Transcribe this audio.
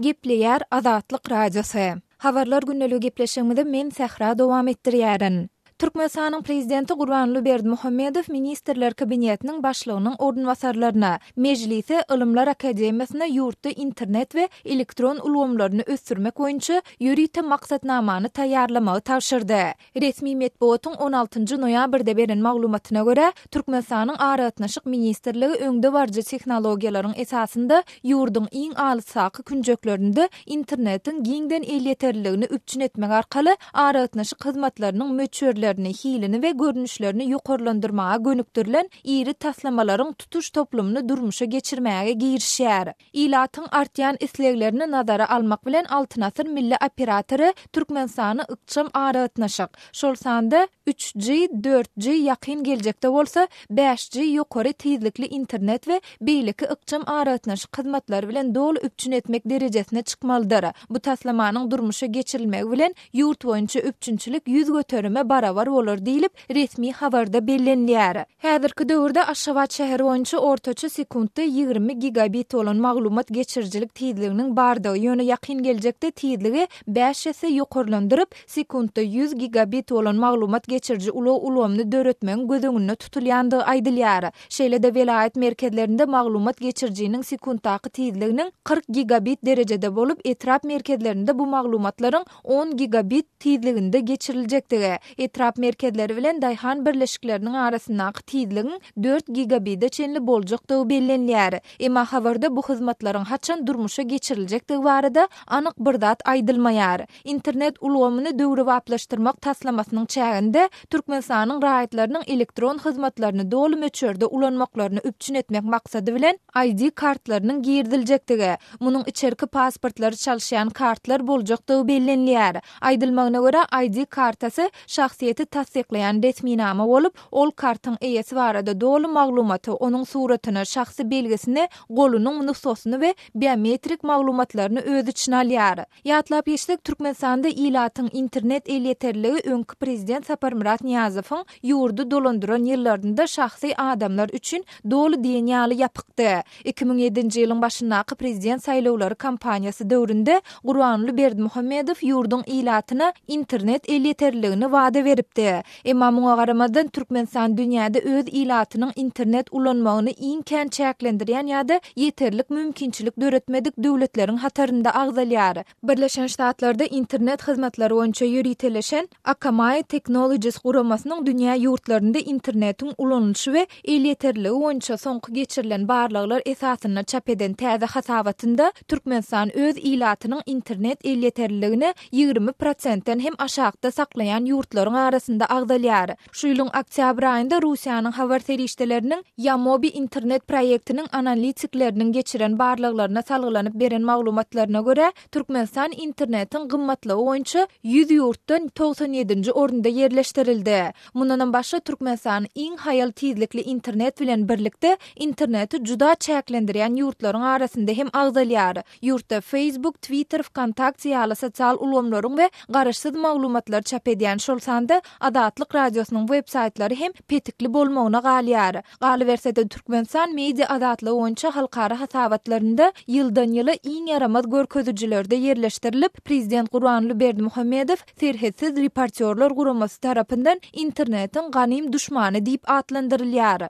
Gepleýär Azatlyk radiosu. Habarlar günneligi gepleşigimizde men Sahra dowam etdirýärin. Türkmenistanyň prezidenti Gurbanly Berdimuhammedow ministrler kabinetiniň başlygynyň ornwasarlaryna Mejlise Ilymlar Akademiýasyna ýurtda internet we elektron ulgamlaryny ösdürmek boýunça ýürite maksatnamany taýýarlamagy tapşyrdy. Resmi medeniýetiň 16 noýabrda beren maglumatyna görä, Türkmenistanyň Aratnaşyk ministrligi öňde barjy tehnologiýalaryň esasynda ýurduň iň alyssaky künjeklerinde internetiň giňden el ýeterligini üpçün etmek arkaly aratnaşyk hyzmatlarynyň möçürlerini, hilini we görnüşlerini ýokarlandyrmaga gönükdirilen iri taslamalaryň tutuş toplumyny durmuşa geçirmäge girişýär. Ilatyň artýan isleglerini nazara almak bilen Altyn asyr milli operatory Türkmenistany ykçam aratnaşyk. Şol sanda 3G, 4G ýakyn geljekde bolsa 5G ýokary tezlikli internet we beýleki ykçam aratnaşyk hyzmatlary bilen dol üpçün etmek derejesine çykmalydyr. Bu taslamanyň durmuşa geçirilmegi bilen ýurt boýunça üpçünçilik ýüz göterme barabar bolar diýilip resmi habarda bellenýär. Häzirki döwürde Aşgabat şäheri boýunça ortaça sekundda 20 gigabit bolan maglumat geçirjilik tezliginiň bardygy ýöne ýakyn geljekde tezligi 5 ýese ýokarlandyryp sekundda 100 gigabit bolan maglumat geçirji ulgamny döretmeň gözüňünde tutulýandygy aýdylýar. Şeýle-de welayet merkezlerinde maglumat geçirjiniň sekunddaky tezliginiň 40 gigabit derejede bolup etrap merkezlerinde bu maglumatlaryň 10 gigabit tezliginde geçiriljekdigi, etrap merkezleri bilen daýhan birleşikleriniň arasyndaky tezligiň 4 gigabitde çenli boljakdygy bellenýär. Emma habarda bu hyzmatlaryň haçan durmuşa geçiriljekdigi barada anyk bir zat aýdylmaýar. Internet ulgamyny döwre waplaşdyrmak taslamasynyň çäginde Türkmenistanyň raýatlarynyň elektron hyzmatlaryny doly möçürde ulanmaklaryny üpçün etmek maksady bilen ID kartlarynyň girdiljektigi, munyň içerki pasportlary çalşýan kartlar boljakdygy bellenýär. Aýdylmagyna görä ID kartasy şahsiýeti tasdikleýän resminama bolup, ol kartyň eýesi barada doly maglumaty, onuň suratyny, şahsy belgesini, golunyň nüsxasyny we biometrik maglumatlaryny öz içine alýar. Ýatlap ýeşdik, Türkmenistanda ilatyň internet el ýeterligi öňkü prezident Saparmurat Niýazowyň ýurdu dolandyran ýyllarynda şahsy adamlar üçin doly diýen ýaly ýapykdy. 2007-nji ýylyň başyndaky prezident saýlawlary kampaniýasy döwründe Gurbanly Berdimuhammedow ýurduň ilatyna internet el ýeterligini wada beripdi. Emma muňa garamadan Türkmenistan dünýäde öz ilatynyň internet ulanmagyny iň kän çäklendirýän ýa-da ýeterlik mümkinçilik döretmedik döwletleriň hatarynda agzalýar. Birleşen Ştatlarda internet hyzmatlary boýunça ýüriteşen Akamai Technologies guramasynyň dünýä ýurtlarynda internetiň ulanýyşy we el ýeterligi boýunça soňky geçirilen barlyklar esasyna çap eden täze hasabatynda Türkmenistan öz ilatynyň internet el ýeterligini 20%-den hem aşagda saklayan ýurtlaryň arasynda agzalýar. Şu ýylyň oktyabr aýynda Russiýanyň habar serişdeleriniň Yamobi internet proýektiniň analitikleriniň geçiren barlyklaryna salgylanyp beren maglumatlaryna görä, Türkmenistan internetiň gymmatlygy boýunça 100 ýurtdan 97-nji orunda yerleşdirildi. Mundan başga Türkmenistan iň haýal tezlikli internet bilen birlikde interneti juda çäklendirýän ýurtlaryň arasynda hem agzalýar. Ýurtda Facebook, Twitter, WhatsApp ýaly sosial ulgamlaryň we garaşsyz maglumatlar çap edýän şol sanda Azatlyk radiosynyň web saytlary hem petikli bolmagyna galýar. Galybersede Türkmenistan media azatlygy boýunça halkara hasabatlarynda ýyldan ýyla iň yaramaz görkezijilerde yerleşdirilip, prezident Gurbanly Berdimuhammedow serhetsiz reportyorlar guramasy tarapyndan internetiň ganym düşmany diýip atlandyrylýar.